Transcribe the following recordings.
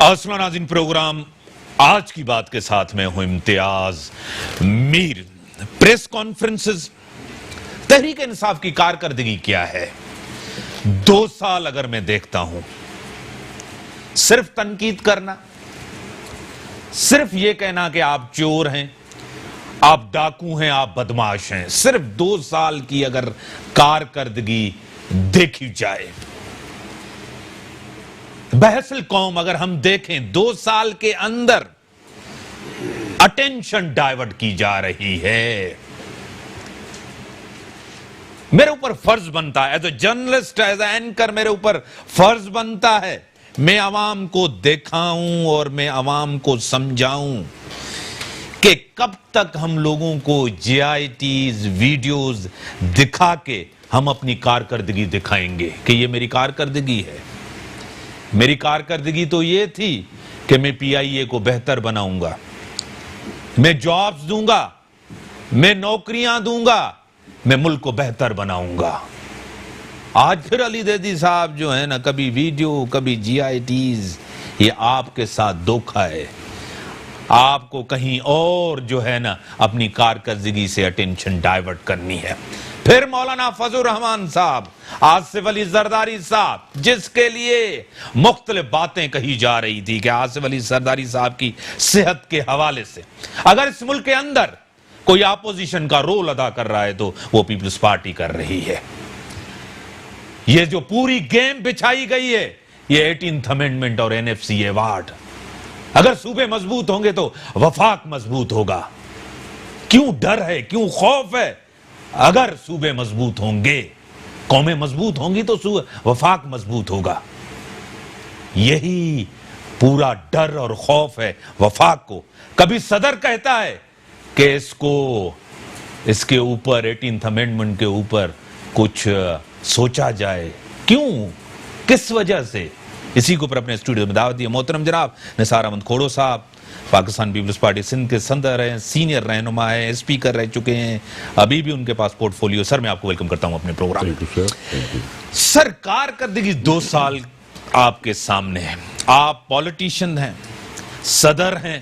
آسمان ناظرین پروگرام آج کی بات کے ساتھ میں ہوں امتیاز میر۔ پریس کانفرنسز، تحریک انصاف کی کارکردگی کیا ہے؟ 2 سال اگر میں دیکھتا ہوں، صرف تنقید کرنا، صرف یہ کہنا کہ آپ چور ہیں، آپ ڈاکو ہیں، آپ بدماش ہیں، صرف 2 سال کی اگر کارکردگی دیکھی جائے، بحث القوم اگر ہم دیکھیں 2 سال کے اندر اٹینشن ڈائیورٹ کی جا رہی ہے۔ میرے اوپر فرض بنتا ہے as a journalist, as a anchor, میرے اوپر فرض بنتا ہے میں عوام کو دکھاؤں اور میں عوام کو سمجھاؤں کہ کب تک ہم لوگوں کو جی آئی ٹیز ویڈیوز دکھا کے ہم اپنی کارکردگی دکھائیں گے کہ یہ میری کارکردگی ہے۔ میری کارکردگی تو یہ تھی کہ میں پی آئی اے کو بہتر بناؤں گا، میں جابز دوں گا، میں نوکریاں دوں گا، میں ملک کو بہتر بناؤں گا۔ آج پھر علی دیدی صاحب جو ہے نا، کبھی ویڈیو کبھی جی آئی ٹیز، یہ آپ کے ساتھ دھوکہ ہے۔ آپ کو کہیں اور جو ہے نا اپنی کارکردگی سے اٹینشن ڈائیورٹ کرنی ہے۔ پھر مولانا فضل الرحمان صاحب، آصف علی زرداری صاحب، جس کے لیے مختلف باتیں کہی جا رہی تھی کہ آصف علی زرداری صاحب کی صحت کے حوالے سے اگر اس ملک کے اندر کوئی اپوزیشن کا رول ادا کر رہا ہے تو وہ پیپلز پارٹی کر رہی ہے۔ یہ جو پوری گیم بچھائی گئی ہے، یہ 18th امینڈمنٹ اور این ایف سی ایوارڈ، اگر صوبے مضبوط ہوں گے تو وفاق مضبوط ہوگا۔ کیوں ڈر ہے، کیوں خوف ہے؟ اگر صوبے مضبوط ہوں گے، قومیں مضبوط ہوں گی تو وفاق مضبوط ہوگا۔ یہی پورا ڈر اور خوف ہے وفاق کو۔ کبھی صدر کہتا ہے کہ اس کے اوپر 18th امینڈمنٹ کے اوپر کچھ سوچا جائے۔ کیوں؟ کس وجہ سے؟ اسی کو پر اپنے اسٹوڈیو میں دعوت دی محترم جناب نثار احمد کھوڑو صاحب، پاکستان پیپلز پارٹی سندھ کے صدر ہیں، سینئر رہنما ہیں، اسپیکر رہ چکے ہیں، ابھی بھی ان کے پاس پورٹ فولیو۔ سر میں آپ کو ویلکم کرتا ہوں اپنے پروگرام میں۔ سر، کارکردگی 2 سال آپ کے سامنے ہے، آپ پولیٹیشین ہیں، صدر ہیں۔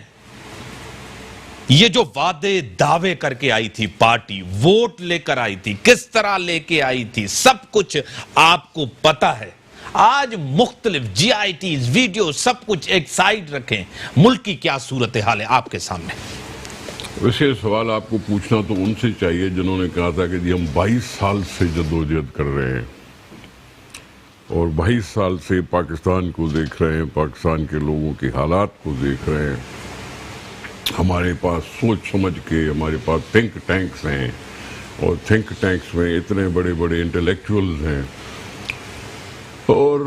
یہ جو وعدے دعوے کر کے آئی تھی پارٹی، ووٹ لے کر آئی تھی، کس طرح لے کے آئی تھی، سب کچھ آپ کو پتا ہے۔ آج مختلف جی آئی ٹیز ویڈیو سب کچھ ایک سائیڈ رکھیں، ملک کی کیا صورتحال ہے آپ کے سامنے؟ ویسے سوال آپ کو پوچھنا تو ان سے چاہیے جنہوں نے کہا تھا کہ جی ہم 22 سال سے جدوجہد کر رہے ہیں اور 22 سال سے پاکستان کو دیکھ رہے ہیں، پاکستان کے لوگوں کے حالات کو دیکھ رہے ہیں۔ ہمارے پاس سوچ سمجھ کے ہمارے پاس تھنک ٹینکس ہیں اور تھنک ٹینکس میں اتنے بڑے بڑے انٹلیکچوئلز ہیں، اور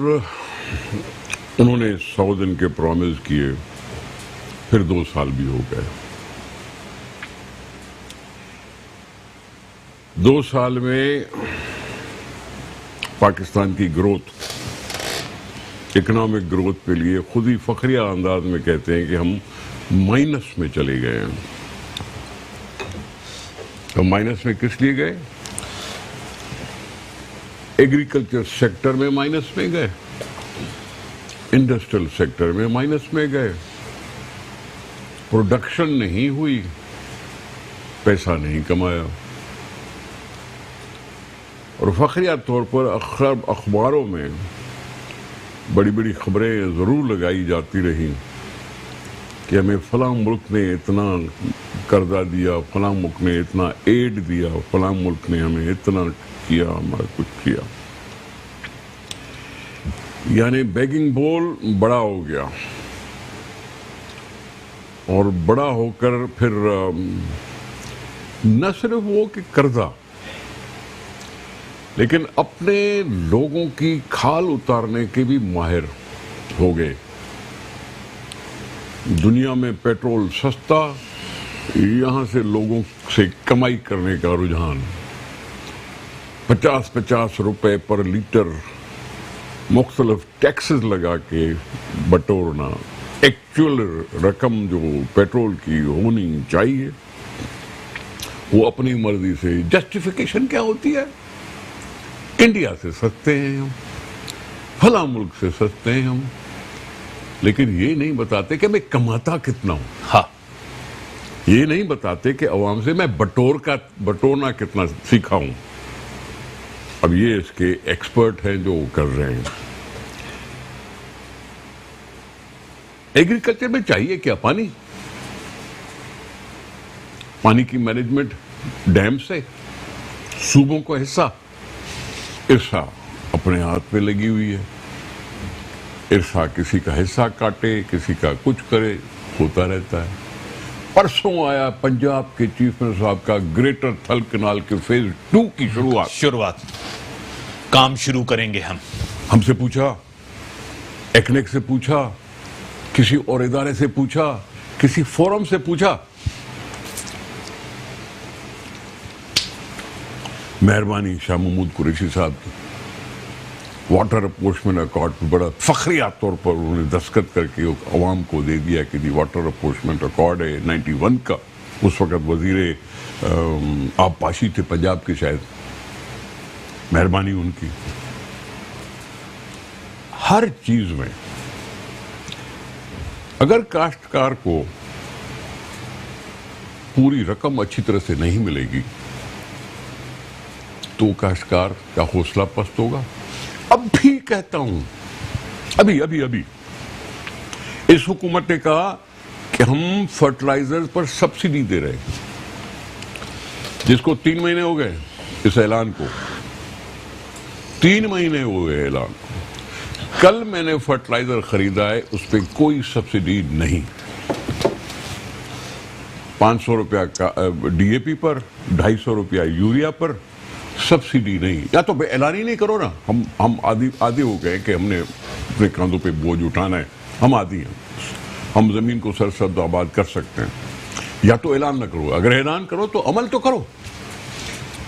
انہوں نے 100 دن کے پرومس کیے، پھر 2 سال بھی ہو گئے۔ 2 سال میں پاکستان کی گروتھ، اکنامک گروتھ کے لیے خود ہی فخریہ انداز میں کہتے ہیں کہ ہم مائنس میں چلے گئے ہیں۔ ہم مائنس میں کس لیے گئے؟ ایگریکلچر سیکٹر میں مائنس میں گئے، انڈسٹریل سیکٹر میں مائنس میں گئے، پروڈکشن نہیں ہوئی، پیسہ نہیں کمایا، اور فخریہ طور پر اخباروں میں بڑی بڑی خبریں ضرور لگائی جاتی رہیں کہ ہمیں فلاں ملک نے اتنا قرضہ دیا، فلاں ملک نے اتنا ایڈ دیا، فلاں ملک نے ہمیں اتنا کیا، ہمارا کچھ کیا۔ یعنی بیگنگ بول بڑا ہو گیا، اور بڑا ہو کر پھر نہ صرف وہ کہ قرضہ، لیکن اپنے لوگوں کی کھال اتارنے کے بھی ماہر ہو گئے۔ دنیا میں پیٹرول سستا، یہاں سے لوگوں سے کمائی کرنے کا رجحان، 50 روپے پر لیٹر مختلف ٹیکسز لگا کے بٹورنا، ایکچول رقم جو پیٹرول کی ہونی چاہیے وہ اپنی مرضی سے۔ جسٹیفیکیشن کیا ہوتی ہے؟ انڈیا سے سستے ہیں ہم، فلاں ملک سے سستے ہیں ہم، لیکن یہ نہیں بتاتے کہ میں کماتا کتنا ہوں. ہاں یہ نہیں بتاتے کہ عوام سے میں بٹورنا کتنا سیکھا ہوں. اب یہ اس کے ایکسپرٹ ہیں جو کر رہے ہیں. ایگریکلچر میں چاہیے کیا؟ پانی کی مینجمنٹ ڈیم سے، صوبوں کو حصہ اپنے ہاتھ پہ لگی ہوئی ہے. کسی کا حصہ کاٹے، کسی کا کچھ کرے، ہوتا رہتا ہے. پرسوں آیا پنجاب کے چیف منسٹر صاحب کا گریٹر تھل کنال کے فیز 2 کی شروعات. کام شروع کریں گے ہم سے پوچھا، ایکنیک سے پوچھا، کسی اور ادارے سے پوچھا، کسی فورم سے پوچھا. مہربانی شاہ محمود قریشی صاحب کی واٹر اپورشمنٹ اکارڈ پہ بڑا فخریات طور پر انہوں نے دستخط کر کے عوام کو دے دیا کہ دی واٹر اپورشمنٹ اکارڈ ہے 91 کا. اس وقت وزیر آبپاشی تھے پنجاب کے شاید. مہربانی ان کی. ہر چیز میں اگر کاشتکار کو پوری رقم اچھی طرح سے نہیں ملے گی تو کاشتکار کا حوصلہ پست ہوگا. اب بھی کہتا ہوں، ابھی اس حکومت نے کہا کہ ہم فرٹیلائزر پر سبسڈی دے رہے ہیں، جس کو 3 مہینے ہو گئے اس اعلان کو. 3 مہینے ہو گئے اعلان کو. کل میں نے فرٹیلائزر خریدا ہے، اس پہ کوئی سبسڈی نہیں. 500 روپیہ کا ڈی اے پی پر، 250 روپیہ یوریا پر، سبسڈی نہیں. یا تو اعلان ہی نہیں کرو نا. ہم عادی ہو گئے کہ ہم نے اپنے کاندھوں پہ بوجھ اٹھانا ہے. ہم عادی ہیں، ہم زمین کو سرسبز آباد کر سکتے ہیں. یا تو اعلان نہ کرو، اگر اعلان کرو تو عمل تو کرو.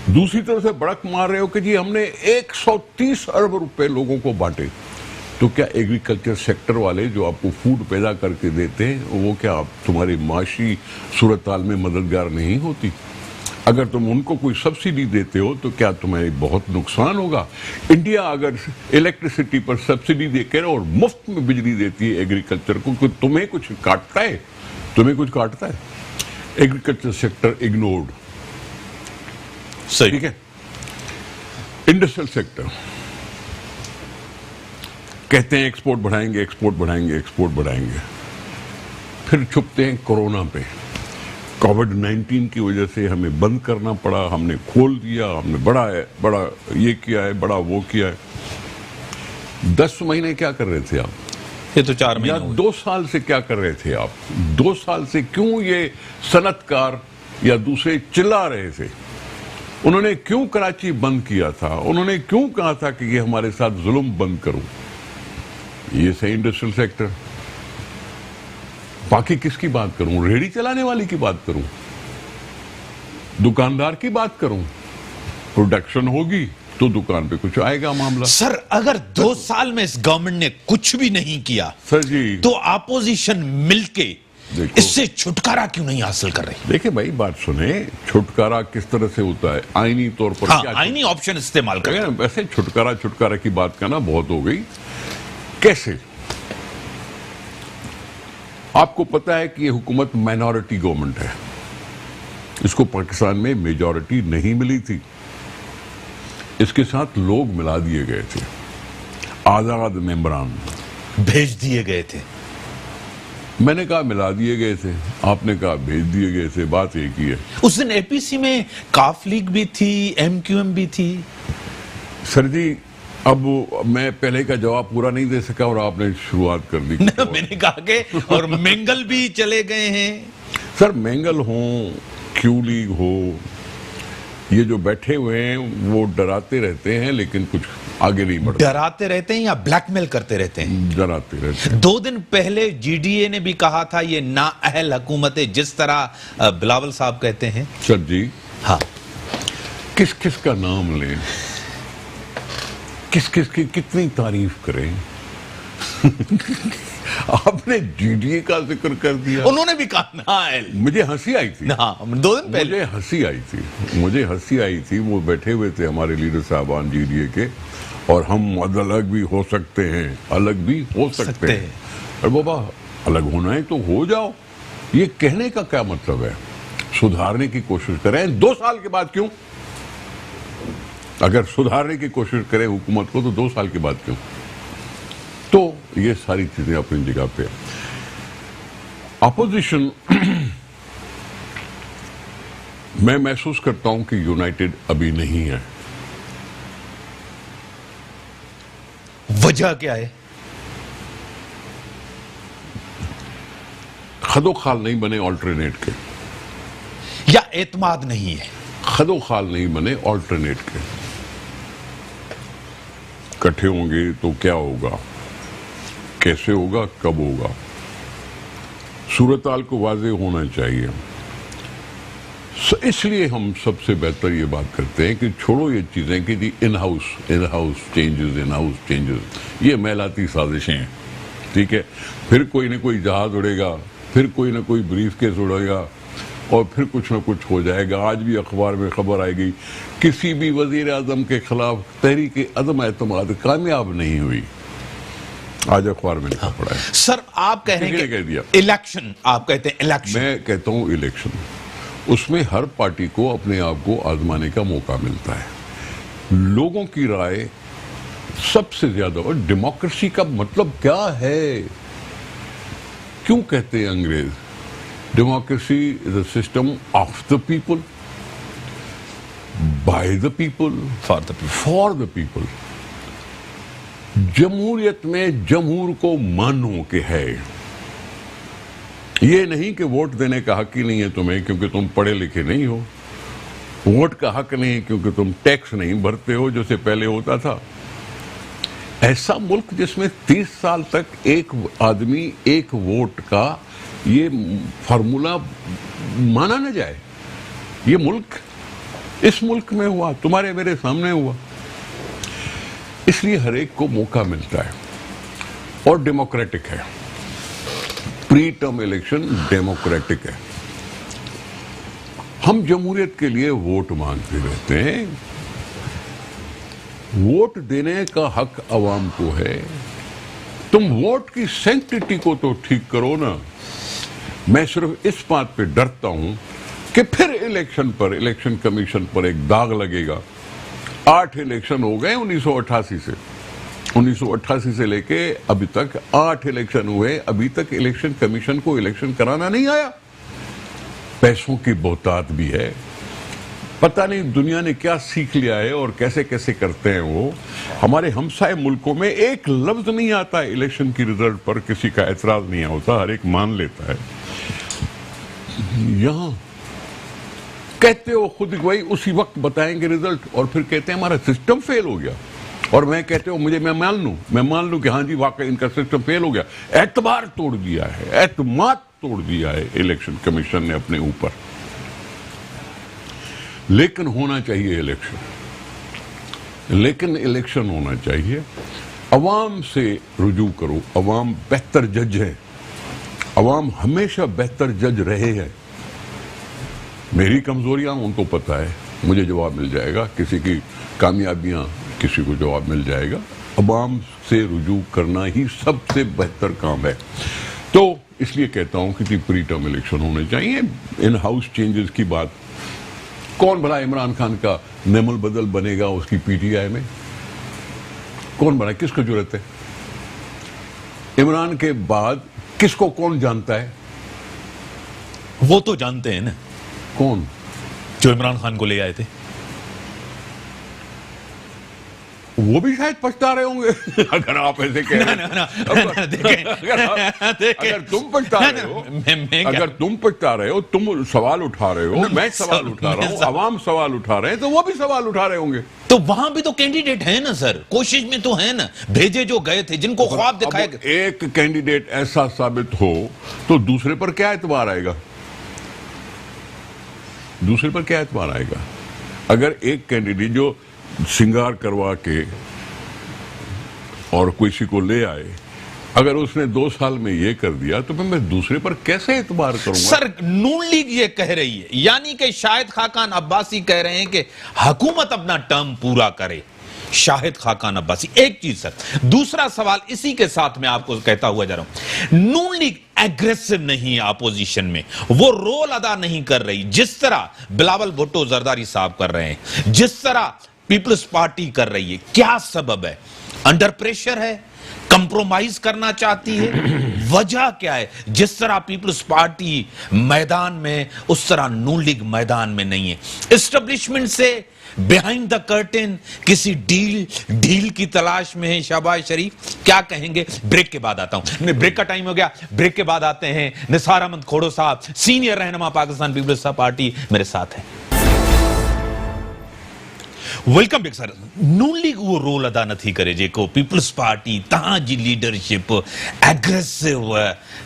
دوسری طرف سے بڑک مار رہے ہو کہ جی ہم نے 130 ارب روپے لوگوں کو بانٹے. تو کیا ایگریکلچر سیکٹر والے جو آپ کو فوڈ پیدا کر کے دیتے ہیں وہ کیا تمہاری معاشی صورتحال میں مددگار نہیں ہوتی؟ اگر تم ان کو کوئی سبسڈی دیتے ہو تو کیا تمہیں بہت نقصان ہوگا؟ انڈیا اگر الیکٹریسٹی پر سبسڈی دے کے اور مفت میں بجلی دیتی ہے ایگریکلچر کو، تمہیں کچھ کاٹتا ہے؟ Agriculture sector ignored. صحیح. ٹھیک ہے. انڈسٹریل سیکٹر کہتے ہیں ایکسپورٹ بڑھائیں گے، پھر چھپتے ہیں کورونا پہ. کووڈ-19 کی وجہ سے ہمیں بند کرنا پڑا، ہم نے کھول دیا، ہم نے بڑا یہ کیا ہے، بڑا وہ کیا ہے. 10 مہینے کیا کر رہے تھے آپ؟ یہ تو 4 مہینے. یا 2 سال سے کیا کر رہے تھے آپ؟ 2 سال سے کیوں یہ صنعت کار یا دوسرے چلا رہے تھے؟ انہوں نے کیوں کراچی بند کیا تھا؟ انہوں نے کیوں کہا تھا کہ یہ ہمارے ساتھ ظلم بند کرو؟ یہ صحیح انڈسٹریل سیکٹر. باقی کس کی بات کروں؟ ریڑھی چلانے والی کی بات کروں؟ دکاندار کی بات کروں؟ پروڈکشن ہوگی تو دکان پہ کچھ آئے گا معاملہ. سر اگر 2 سال میں اس گورنمنٹ نے کچھ بھی نہیں کیا سر جی تو اپوزیشن مل کے اس سے چھٹکارا کیوں نہیں حاصل کر رہی؟ دیکھیں بھائی بات سنیں، چھٹکارا کس طرح سے ہوتا ہے؟ آئینی طور پر. ہاں آئینی آپشن استعمال کریں. ویسے چھٹکارا کی بات کرنا بہت ہو گئی. کیسے؟ آپ کو پتا ہے کہ یہ حکومت مائنورٹی گورنمنٹ ہے. اس کو پاکستان میں میجورٹی نہیں ملی تھی. اس کے ساتھ لوگ ملا دیے گئے تھے، آزاد ممبران بھیج دیے گئے تھے. میں نے کہا ملا دیے گئے تھے، آپ نے کہا بھیج دیے گئے تھے. بات ایک ہی ہے. اس دن اے پی سی میں کاف لیگ بھی تھی، ایم کیو ایم بھی تھی. سر جی اب میں پہلے کا جواب پورا نہیں دے سکا اور آپ نے شروعات کر دی. میں نے کہا کہ اور مینگل بھی چلے گئے ہیں. سر مینگل ہوں، کیو لیگ ہو، یہ جو بیٹھے ہوئے ہیں وہ ڈراتے رہتے ہیں لیکن کچھ آگے نہیں بڑھتے. ڈراتے رہتے ہیں یا بلیک میل کرتے رہتے ہیں؟ ڈراتے رہتے ہیں. 2 دن پہلے جی ڈی اے نے بھی کہا تھا یہ نااہل حکومت ہے، جس طرح بلاول صاحب کہتے ہیں. سر جی ہاں کس کس کا نام لیں، کس کس کی کتنی تعریف کریں؟ آپ نے جی ڈی اے کا ذکر کر دیا. انہوں نے بھی کہا نااہل. مجھے ہنسی آئی تھی. ہاں 2 دن پہلے مجھے ہنسی آئی تھی. وہ بیٹھے ہوئے تھے ہمارے لیڈر صاحبان جی ڈی اے کے، اور ہم الگ بھی ہو سکتے ہیں، الگ بھی ہو سکتے ہیں. اور بابا الگ ہونا ہے تو ہو جاؤ. یہ کہنے کا کیا مطلب ہے؟ سدھارنے کی کوشش کریں 2 سال کے بعد کیوں؟ اگر سدھارنے کی کوشش کریں حکومت کو تو 2 سال کے بعد کیوں؟ تو یہ ساری چیزیں اپنی جگہ پہ. اپوزیشن میں محسوس کرتا ہوں کہ یونائٹڈ ابھی نہیں ہے. وجہ کیا ہے؟ خد و خال نہیں بنے آلٹرنیٹ کے. یا اعتماد نہیں ہے؟ خد و خال نہیں بنے آلٹرنیٹ کے. کٹھے ہوں گے تو کیا ہوگا، کیسے ہوگا، کب ہوگا، صورتحال کو واضح ہونا چاہیے. اس لیے ہم سب سے بہتر یہ بات کرتے ہیں کہ چھوڑو یہ چیزیں کہ جی ان ہاؤس چینجز، یہ میلاتی سازشیں ہیں. ٹھیک ہے، پھر کوئی نہ کوئی جہاز اڑے گا، پھر کوئی نہ کوئی بریف کیس اڑے گا، اور پھر کچھ نہ کچھ ہو جائے گا. آج بھی اخبار میں خبر آئے گی کسی بھی وزیر اعظم کے خلاف تحریک عدم اعتماد کامیاب نہیں ہوئی. آج اخبار میں لکھا پڑا ہے. سر آپ کہہ رہے ہیں کہ الیکشن، آپ کہتے ہیں الیکشن. میں کہتا ہوں الیکشن، اس میں ہر پارٹی کو اپنے آپ کو آزمانے کا موقع ملتا ہے. لوگوں کی رائے سب سے زیادہ. اور ڈیموکریسی کا مطلب کیا ہے؟ کیوں کہتے ہیں انگریز democracy is a system of the people, by the people, for the people. جمہوریت میں جمہور کو مانو کہ ہے. یہ نہیں کہ ووٹ دینے کا حق ہی نہیں ہے تمہیں کیونکہ تم پڑھے لکھے نہیں ہو. ووٹ کا حق نہیں کیونکہ تم ٹیکس نہیں بھرتے ہو جو سے پہلے ہوتا تھا. ایسا ملک جس میں 30 سال تک ایک آدمی ایک ووٹ کا یہ فارمولا مانا نہ جائے. یہ ملک اس ملک میں ہوا، تمہارے میرے سامنے ہوا. اس لیے ہر ایک کو موقع ملتا ہے اور ڈیموکریٹک ہے. پری ٹرم الیکشن ڈیموکریٹک ہے. ہم جمہوریت کے لیے ووٹ مانگتے رہتے ہیں. ووٹ دینے کا حق عوام کو ہے. تم ووٹ کی سینکٹیٹی کو تو ٹھیک کرو نا. میں صرف اس بات پہ ڈرتا ہوں کہ پھر الیکشن کمیشن پر ایک داغ لگے گا. 8 الیکشن ہو گئے 1988 سے لے کے ابھی تک 8 الیکشن ہوئے. ابھی تک الیکشن کمیشن کو الیکشن کرانا نہیں آیا. پیسوں کی بہتات بھی ہے. پتہ نہیں دنیا نے کیا سیکھ لیا ہے اور کیسے کیسے کرتے ہیں وہ. ہمارے ہمسائے ملکوں میں ایک لفظ نہیں آتا ہے الیکشن کی رزلٹ پر، کسی کا اعتراض نہیں ہوتا، ہر ایک مان لیتا ہے. یہاں کہتے ہو خود وہی اسی وقت بتائیں گے رزلٹ اور پھر کہتے ہیں ہمارا سسٹم فیل ہو گیا. اور میں کہتے ہوں میں مان لوں کہ ہاں جی واقعی ان کا سسٹم فیل ہو گیا. اعتبار توڑ دیا ہے، اعتماد توڑ دیا ہے الیکشن کمیشن نے اپنے اوپر. لیکن ہونا چاہیے الیکشن ہونا چاہیے. عوام سے رجوع کرو. عوام بہتر جج ہے. عوام ہمیشہ بہتر جج رہے ہیں. میری کمزوریاں ان کو پتہ ہے، مجھے جواب مل جائے گا. کسی کی کامیابیاں کسی کو جواب مل جائے گا. عوام سے رجوع کرنا ہی سب سے بہتر کام ہے. تو اس لیے کہتا ہوں کہ پری ٹرم الیکشن ہونے چاہیے. ان ہاؤس چینجز کی بات، کون بھلا عمران خان کا نعم البدل بنے گا اس کی پی ٹی آئی میں؟ کون بنا؟ کس کو ضرورت ہے؟ عمران کے بعد کس کو کون جانتا ہے؟ وہ تو جانتے ہیں نا. کون؟ جو عمران خان کو لے آئے تھے. وہ بھی شاید پچھتا رہے ہوں گے اگر آپ ایسے کہہ رہے ہیں. اگر تم پچھتا رہے ہو، تم سوال اٹھا رہے ہو، میں سوال اٹھا رہا ہوں، عوام سوال اٹھا رہے ہیں، تو وہ بھی سوال اٹھا رہے ہوں گے. تو وہاں بھی تو کینڈیڈیٹ ہیں نا سر، کوشش میں تو ہیں نا، بھیجے جو گئے تھے جن کو خواب دکھائے گئے. ایک کینڈیڈیٹ ایسا ثابت ہو تو دوسرے پر کیا اعتبار آئے گا؟ دوسرے پر کیا اعتبار آئے گا؟ اگر ایک کینڈیڈیٹ جو سنگار کروا کے اور کسی کو لے آئے، اگر اس نے 2 سال میں یہ کر دیا تو میں دوسرے پر کیسے اعتبار کروں گا؟ سر نون لیگ یہ کہہ رہی ہے، یعنی کہ شاہد خاقان عباسی کہہ رہے ہیں کہ حکومت اپنا ٹرم پورا کرے. شاہد خاقان عباسی. ایک چیز سر, دوسرا سوال اسی کے ساتھ میں آپ کو کہتا ہوا جا رہا ہوں, نون لیگ ایگریسو نہیں ہے اپوزیشن میں, وہ رول ادا نہیں کر رہی جس طرح بلاول بھٹو زرداری صاحب کر رہے ہیں, جس طرح پیپلز پارٹی کر رہی ہے. کیا سبب ہے؟ انڈر پریشر ہے, کمپرومائز کرنا چاہتی ہے, وجہ کیا ہے؟ جس طرح پیپلز پارٹی میدان میں اس طرح نون لیگ میدان میں نہیں ہے. اسٹیبلشمنٹ سے بیہائنڈ دا کرٹن کسی ڈیل کی تلاش میں ہے شہباز شریف, کیا کہیں گے؟ بریک کے بعد آتا ہوں. بریک کا ٹائم ہو گیا, بریک کے بعد آتے ہیں. نثار احمد کھوڑو صاحب, سینئر رہنما پاکستان پیپلز پارٹی, میرے ساتھ ہیں. ویلکم بیک سر. نون لیگ وہ رول ادا نہیں کرے جے کو پیپلز پارٹی تہاں جی لیڈرشپ ایگریسو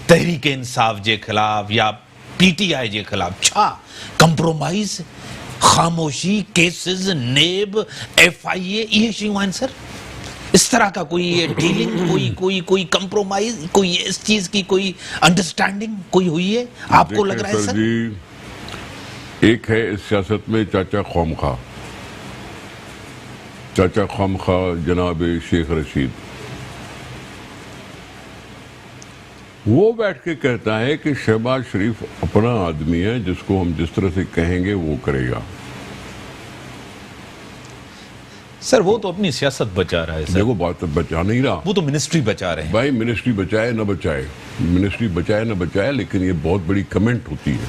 تحریک انصاف جے خلاف یا پی ٹی آئی جے خلاف چھا کمپرومائز, خاموشی, کیسز, نیب, ایف آئی اے, یہ شیئیں ہیں سر؟ اس طرح کا کوئی ڈیلنگ, کوئی کمپرومائز, کوئی اس چیز کی کوئی انڈرسٹینڈنگ کوئی ہوئی ہے آپ کو لگ رہا ہے سر؟ جی, ایک ہے اس سیاست میں چاچا خواہ جناب شیخ رشید, وہ بیٹھ کے کہتا ہے کہ شہباز شریف اپنا آدمی ہے, جس کو ہم جس طرح سے کہیں گے وہ کرے گا. سر وہ تو اپنی سیاست بچا رہا ہے سر. دیکھو بات بچا نہیں رہا, وہ تو منسٹری بچا رہے ہیں. بھائی منسٹری بچائے نہ بچائے, لیکن یہ بہت بڑی کمنٹ ہوتی ہے,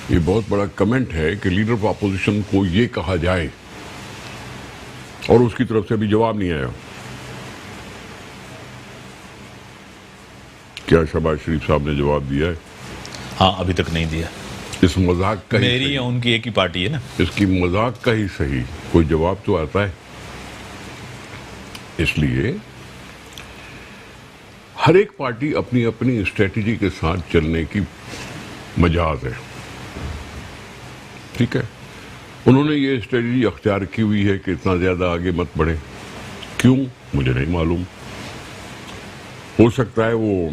یہ بہت بڑا کمنٹ ہے کہ لیڈر آف اپوزیشن کو یہ کہا جائے, اور اس کی طرف سے ابھی جواب نہیں آیا. کیا شہباز شریف صاحب نے جواب دیا ہے؟ ہاں, ابھی تک نہیں دیا. اس مذاق کا ہی میری یا ان کی ایک ہی پارٹی ہے نا, اس کی مذاق کا ہی صحیح کوئی جواب تو آتا ہے. اس لیے ہر ایک پارٹی اپنی اپنی اسٹریٹجی کے ساتھ چلنے کی مجاز ہے, ٹھیک ہے. انہوں نے یہ اسٹریٹجی اختیار کی ہوئی ہے کہ اتنا زیادہ آگے مت بڑھے. کیوں مجھے نہیں معلوم. ہو سکتا ہے وہ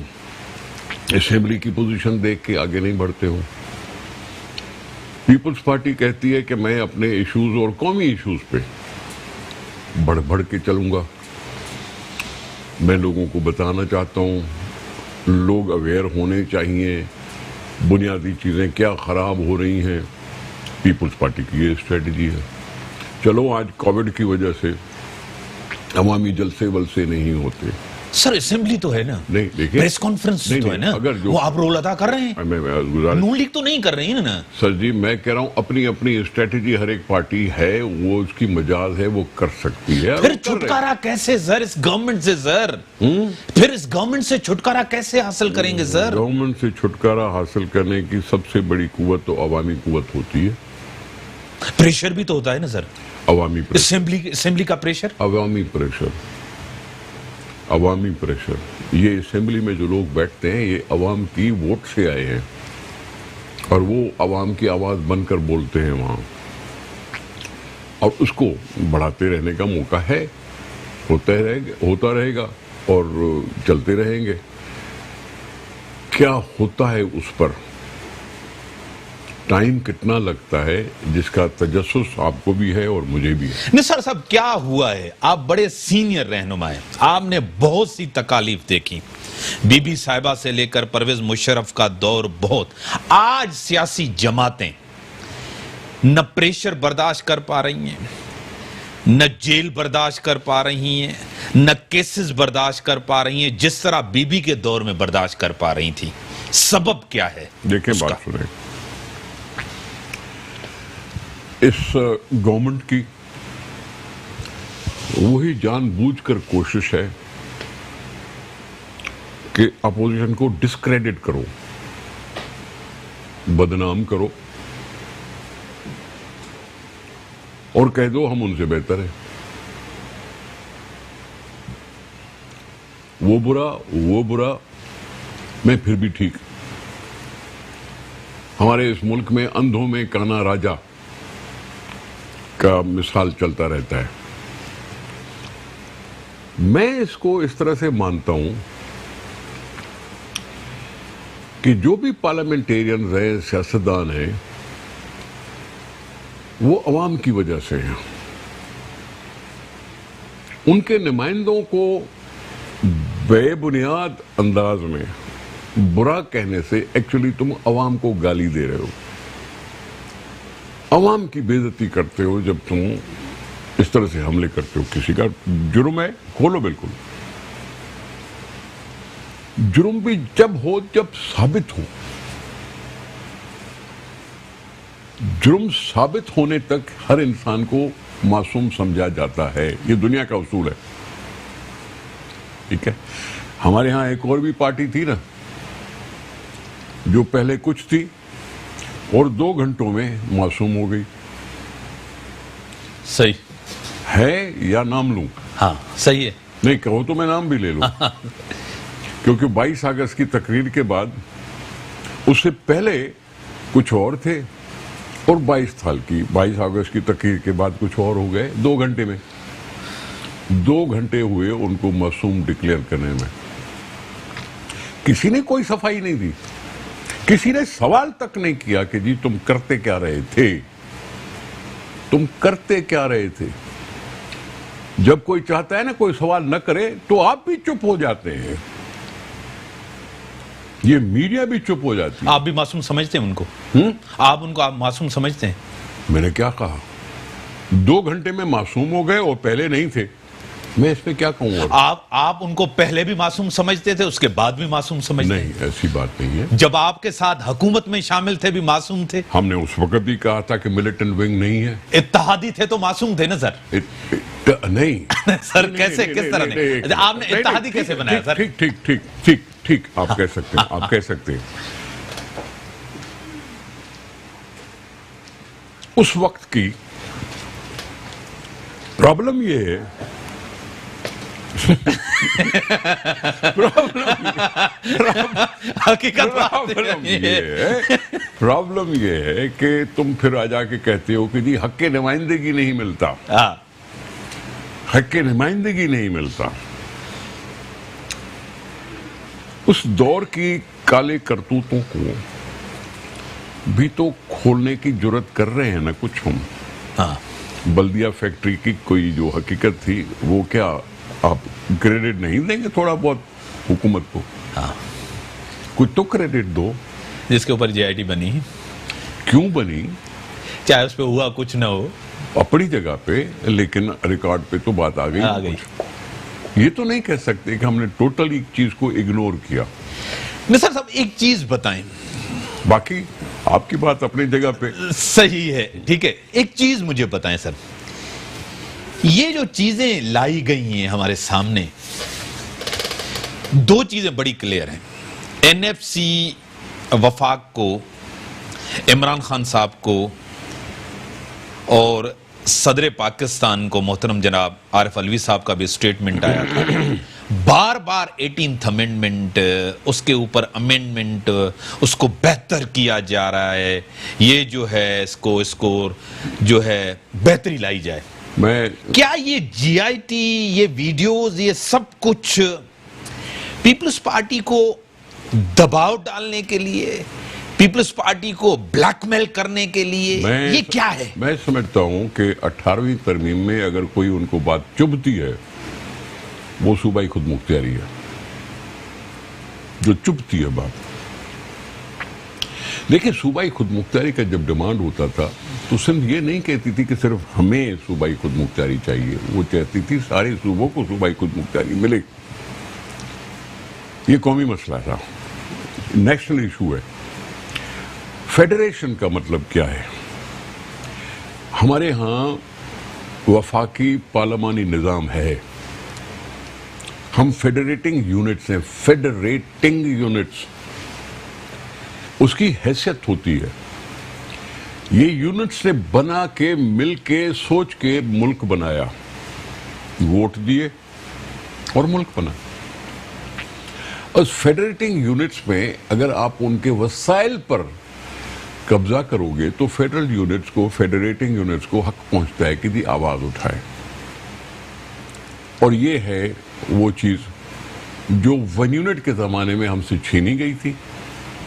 اسمبلی کی پوزیشن دیکھ کے آگے نہیں بڑھتے ہوں. پیپلز پارٹی کہتی ہے کہ میں اپنے ایشوز اور قومی ایشوز پہ بڑھ کے چلوں گا. میں لوگوں کو بتانا چاہتا ہوں, لوگ اویئر ہونے چاہیے, بنیادی چیزیں کیا خراب ہو رہی ہیں. پیپلز پارٹی کی یہ اسٹریٹجی ہے. چلو آج کووڈ کی وجہ سے عوامی جلسے ولسے نہیں ہوتے. سر اسمبلی تو ہے نا, نہیں دیکھیں, پریس کانفرنس تو ہے نا, وہ آپ رول ادا کر رہے ہیں. نون لیگ تو نہیں کر رہی ہے نا سر جی. میں کہہ رہا ہوں اپنی اپنی اسٹریٹجی ہر ایک پارٹی ہے, وہ اس کی مجاز ہے, وہ کر سکتی ہے. پھر چھٹکارا کیسے سر اس گورنمنٹ سے سر؟ پھر اس گورنمنٹ سے چھٹکارا کیسے حاصل کریں گے سر؟ گورنمنٹ سے چھٹکارا حاصل کرنے کی سب سے بڑی قوت تو عوامی قوت ہوتی ہے. پریشر بھی تو ہوتا ہے نا سر, عوامی اسمبلی کا پریشر, عوامی پریشر. یہ اسمبلی میں جو لوگ بیٹھتے ہیں یہ عوام کی ووٹ سے آئے ہیں, اور وہ عوام کی آواز بن کر بولتے ہیں وہاں, اور اس کو بڑھاتے رہنے کا موقع ہے, ہوتا رہے گا اور چلتے رہیں گے. کیا ہوتا ہے اس پر ٹائم کتنا لگتا ہے, جس کا تجسس آپ کو بھی ہے اور مجھے بھی ہے. نثار صاحب کیا ہوا ہے, آپ بڑے سینئر رہنما ہیں, آپ نے بہت سی تکالیف دیکھی, بی بی صاحبہ سے لے کر پرویز مشرف کا دور بہت. آج سیاسی جماعتیں نہ پریشر برداشت کر پا رہی ہیں, نہ جیل برداشت کر پا رہی ہیں, نہ کیسز برداشت کر پا رہی ہیں جس طرح بی بی کے دور میں برداشت کر پا رہی تھی. سبب کیا ہے؟ دیکھیں بات سنیں, اس گورنمنٹ کی وہی جان بوجھ کر کوشش ہے کہ اپوزیشن کو ڈسکریڈٹ کرو, بدنام کرو, اور کہہ دو ہم ان سے بہتر ہیں. وہ برا میں پھر بھی ٹھیک. ہمارے اس ملک میں اندھوں میں کانا راجا کا مثال چلتا رہتا ہے. میں اس کو اس طرح سے مانتا ہوں کہ جو بھی پارلیمنٹیرینز ہیں, سیاستدان ہیں, وہ عوام کی وجہ سے ہیں. ان کے نمائندوں کو بے بنیاد انداز میں برا کہنے سے ایکچولی تم عوام کو گالی دے رہے ہو، عوام کی بے عزتی کرتے ہو جب تم اس طرح سے حملے کرتے ہو. کسی کا جرم ہے کھولو، بالکل جرم بھی جب ہو، جب ثابت ہو. جرم ثابت ہونے تک ہر انسان کو معصوم سمجھا جاتا ہے، یہ دنیا کا اصول ہے. ٹھیک ہے، ہمارے ہاں ایک اور بھی پارٹی تھی نا جو پہلے کچھ تھی اور 2 گھنٹوں میں معصوم ہو گئی. صحیح ہے یا نام لوں؟ ہاں صحیح ہے. نہیں کہو تو میں نام بھی لے لوں کیونکہ 22 اگست کی تقریر کے بعد اس سے پہلے کچھ اور تھے، اور 22 اگست کی تقریر کے بعد کچھ اور ہو گئے. 2 گھنٹے میں 2 گھنٹے ہوئے ان کو معصوم ڈکلیئر کرنے میں. کسی نے کوئی صفائی نہیں دی، کسی نے سوال تک نہیں کیا کہ جی تم کرتے کیا رہے تھے، تم کرتے کیا رہے تھے. جب کوئی چاہتا ہے نا کوئی سوال نہ کرے تو آپ بھی چپ ہو جاتے ہیں، یہ میڈیا بھی چپ ہو جاتی ہے. آپ بھی معصوم سمجھتے ہیں ان کو؟ آپ ان کو آپ معصوم سمجھتے ہیں؟ میں نے کیا کہا؟ 2 گھنٹے میں معصوم ہو گئے اور پہلے نہیں تھے، میں اس پہ کیا کہوں گا؟ آپ ان کو پہلے بھی معصوم سمجھتے تھے، اس کے بعد بھی معصوم سمجھتے ہیں؟ نہیں، ایسی بات نہیں ہے. جب آپ کے ساتھ حکومت میں شامل تھے بھی معصوم تھے؟ ہم نے اس وقت بھی کہا تھا کہ ملیٹنٹ ونگ نہیں ہے. اتحادی تھے تو معصوم تھے نا سر؟ نہیں سر کیسے، کس طرح نہیں؟ آپ نے اتحادی کیسے بنایا سر؟ ٹھیک آپ کہہ سکتے ہیں، آپ کہہ سکتے ہیں. اس وقت کی پرابلم یہ ہے پرابلم یہ ہے کہ تم پھر آ جا کے کہتے ہو کہ جی حق نمائندگی نہیں ملتا، حق نمائندگی نہیں ملتا. اس دور کی کالے کرتوتوں کو بھی تو کھولنے کی جرت کر رہے ہیں نا کچھ ہم. بلدیہ فیکٹری کی کوئی جو حقیقت تھی وہ کیا آپ کریڈٹ نہیں دیں گے تھوڑا بہت حکومت کو؟ کچھ تو کریڈٹ دو. جس کے اوپر JIT بنی، کیوں بنی؟ چاہے اس پہ ہوا کچھ نہ ہو، اپنی جگہ پہ، لیکن ریکارڈ پہ تو بات آ گئی. یہ تو نہیں کہہ سکتے کہ ہم نے ٹوٹل ایک چیز کو اگنور کیا. نثار صاحب ایک چیز بتائیں، باقی آپ کی بات اپنی جگہ پہ صحیح ہے، ٹھیک ہے. ایک چیز مجھے بتائیں سر، یہ جو چیزیں لائی گئی ہیں ہمارے سامنے، 2 چیزیں بڑی کلیئر ہیں. NFC وفاق کو، عمران خان صاحب کو اور صدر پاکستان کو محترم جناب عارف علوی صاحب کا بھی سٹیٹمنٹ آیا تھا. بار بار 18th امینڈمنٹ، اس کے اوپر امینڈمنٹ، اس کو بہتر کیا جا رہا ہے، یہ جو ہے اس کو جو ہے بہتری لائی جائے. کیا یہ JIT، یہ ویڈیوز، یہ سب کچھ پیپلز پارٹی کو دباؤ ڈالنے کے لیے، پیپلز پارٹی کو بلیک میل کرنے کے لیے، یہ کیا ہے؟ میں سمجھتا ہوں کہ 18ویں ترمیم میں اگر کوئی ان کو بات چبھتی ہے وہ صوبائی خود مختاری ہے، جو چبھتی ہے بات. دیکھیں صوبائی خود مختاری کا جب ڈیمانڈ ہوتا تھا تو سندھ یہ نہیں کہتی تھی کہ صرف ہمیں صوبائی خود مختاری چاہیے، وہ چاہتی تھی سارے صوبوں کو صوبائی خود مختاری ملے. یہ قومی مسئلہ تھا، نیشنل ایشو ہے. فیڈریشن کا مطلب کیا ہے؟ ہمارے ہاں وفاقی پارلیمانی نظام ہے، ہم فیڈریٹنگ یونٹس ہیں، فیڈریٹنگ یونٹس، اس کی حیثیت ہوتی ہے. یہ یونٹس نے بنا کے، مل کے، سوچ کے ملک بنایا، ووٹ دیے اور ملک بنا. اس فیڈریٹنگ یونٹس میں اگر آپ ان کے وسائل پر قبضہ کرو گے تو فیڈرل یونٹس کو، فیڈریٹنگ یونٹس کو حق پہنچتا ہے کہ دی آواز اٹھائے. اور یہ ہے وہ چیز جو 1 یونٹ کے زمانے میں ہم سے چھینی گئی تھی.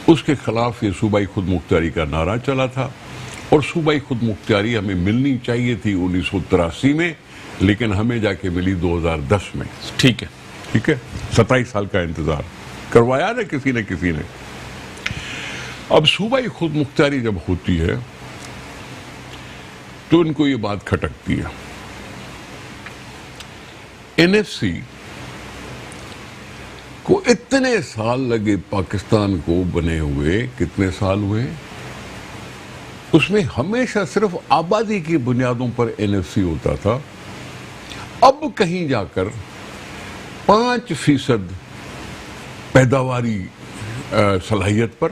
اس کے خلاف یہ صوبائی خود مختاری کا نعرہ چلا تھا، اور صوبائی خود مختاری ہمیں ملنی چاہیے تھی 1983 میں لیکن ہمیں جا کے ملی 2010 میں. ٹھیک ہے. 27 سال کا انتظار کروایا نا کسی نے. اب صوبائی خود مختاری جب ہوتی ہے تو ان کو یہ بات کھٹکتی ہے. NFC کو اتنے سال لگے پاکستان کو بنے ہوئے, کتنے سال ہوئے, اس میں ہمیشہ صرف آبادی کی بنیادوں پر NFC ہوتا تھا. اب کہیں جا کر 5% پیداواری صلاحیت پر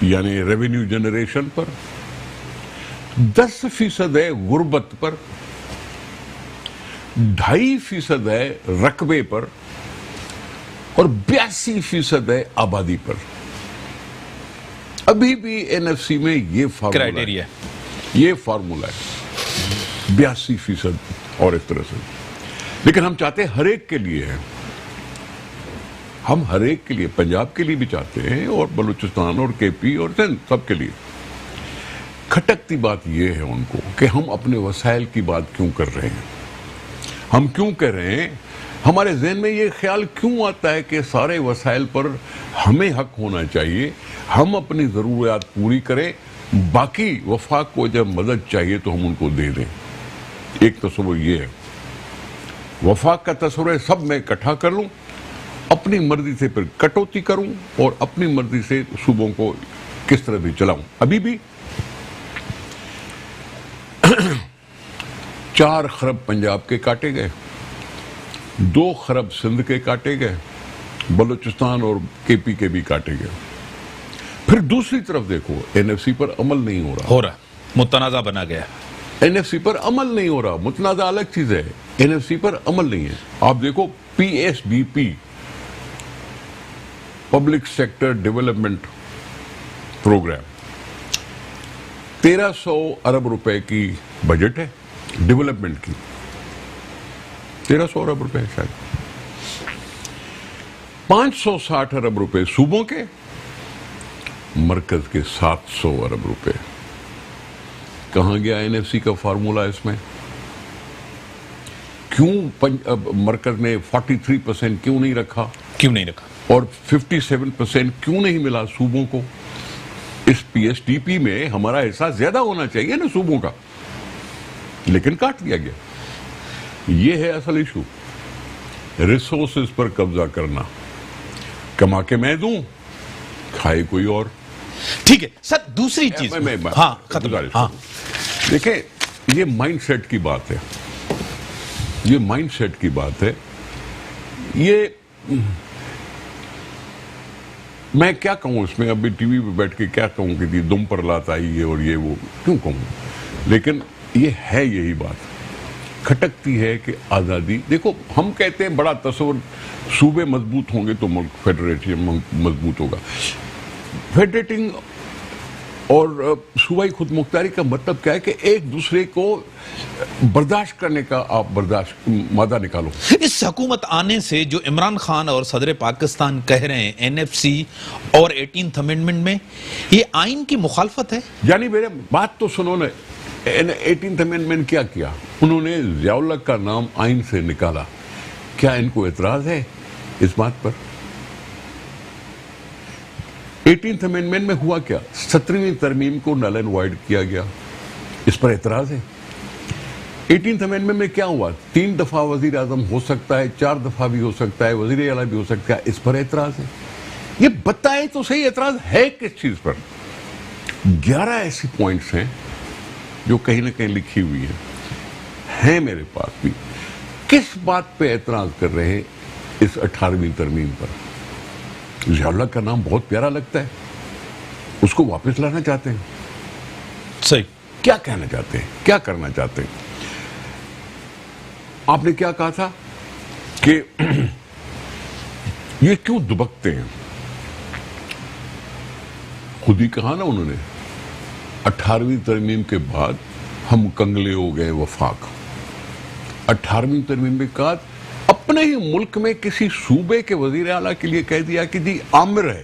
یعنی ریونیو جنریشن پر, 10% ہے غربت پر, 2.5% ہے رقبے پر, اور 82% ہے آبادی پر. ابھی بھی NFC میں یہ کرائیٹیریا فارمولا ہے 82% اور اس طرح سے. لیکن ہم چاہتے ہیں ہر ایک کے لیے ہے, ہم ہر ایک کے لیے, پنجاب کے لیے بھی چاہتے ہیں اور بلوچستان اور KP اور سندھ سب کے لیے. کھٹکتی بات یہ ہے ان کو کہ ہم اپنے وسائل کی بات کیوں کر رہے ہیں, ہم کیوں کر رہے ہیں, ہمارے ذہن میں یہ خیال کیوں آتا ہے کہ سارے وسائل پر ہمیں حق ہونا چاہیے, ہم اپنی ضروریات پوری کریں, باقی وفاق کو جب مدد چاہیے تو ہم ان کو دے دیں. ایک تصور یہ ہے, وفاق کا تصور ہے سب میں اکٹھا کر لوں, اپنی مرضی سے پھر کٹوتی کروں اور اپنی مرضی سے صوبوں کو کس طرح بھی چلاؤں. ابھی بھی 4 خرب پنجاب کے کاٹے گئے, 2 خرب سندھ کے کاٹے گئے, بلوچستان اور KP کے بھی کاٹے گئے. پھر دوسری طرف دیکھو NFC پر عمل نہیں ہو رہا, متنازع بنا گیا. NFC پر عمل نہیں ہو رہا, متنازع الگ چیز ہے, NFC پر عمل نہیں ہے. آپ دیکھو PSBP public sector development programme 1300 ارب روپے کی بجٹ ہے ڈیولپمنٹ کی, 1300 ارب روپے شاید, 560 ارب روپے صوبوں کے, مرکز کے 700 ارب روپے. کہاں گیا NFC کا فارمولا اس میں؟ کیوں مرکز نے 43% کیوں نہیں رکھا اور 57% کیوں نہیں ملا صوبوں کو؟ اس PSDP میں ہمارا حصہ زیادہ ہونا چاہیے نا صوبوں کا, لیکن کاٹ دیا گیا. یہ ہے اصل ایشو, ریسورسز پر قبضہ کرنا. کما کے میں دوں, کھائے کوئی اور. ٹھیک ہے سر, دوسری چیز دیکھیں, یہ مائنڈ سیٹ کی بات ہے, یہ مائنڈ سیٹ کی بات ہے. یہ میں کیا کہوں اس میں, ابھی ٹی وی پہ بیٹھ کے کیا کہوں کہ دم پر لات آئی ہے اور یہ وہ کیوں کہوں, لیکن یہ ہے یہی بات کھٹکتی ہے کہ آزادی. دیکھو ہم کہتے ہیں بڑا تصور, صوبے مضبوط ہوں گے تو ملک فیڈریشن مضبوط ہوگا. فیڈریٹنگ اور صوبائی خود مختاری کا مطلب کیا ہے کہ ایک دوسرے کو برداشت کرنے کا آپ برداشت مادہ نکالو. اس حکومت آنے سے جو عمران خان اور صدر پاکستان کہہ رہے ہیں NFC اور 18th امینڈمنٹ میں, یہ آئین کی مخالفت ہے. یعنی میرے بات تو سنو نا, 18th امینڈمنٹ کیا انہوں نے ضیاء الحق کا نام آئین سے نکالا. کیا ان کو اعتراض ہے اس بات پر؟ 18th امینڈمنٹ میں ہوا کیا, 17ویں ترمیم کو نل اینڈ وائڈ کیا گیا, اس پر اعتراض ہے. 18th امینڈمنٹ میں کیا ہوا, 3 دفعہ وزیر اعظم ہو سکتا ہے, 4 دفعہ بھی ہو سکتا ہے, وزیر اعلیٰ بھی ہو سکتا ہے, اس پر اعتراض ہے. یہ بتائیں تو صحیح اعتراض ہے کس چیز پر. 11 ایسی پوائنٹس ہیں جو کہیں نہ کہیں لکھی ہوئی ہیں میرے پاس بھی. کس بات پہ اعتراض کر رہے ہیں اس 18ویں ترمیم پر؟ ضیاء الحق کا نام بہت پیارا لگتا ہے, اس کو واپس لانا چاہتے ہیں. صحیح. کیا کہنا چاہتے ہیں, کیا کرنا چاہتے ہیں؟ آپ نے کیا کہا تھا کہ یہ کیوں دبکتے ہیں, خود ہی کہا نا انہوں نے, 18ویں ترمیم کے بعد ہم کنگلے ہو گئے وفاق. 18ویں ترمیم کے بعد اپنے ہی ملک میں کسی صوبے کے وزیر اعلیٰ کے لیے کہہ دیا کہ جی عامر ہے,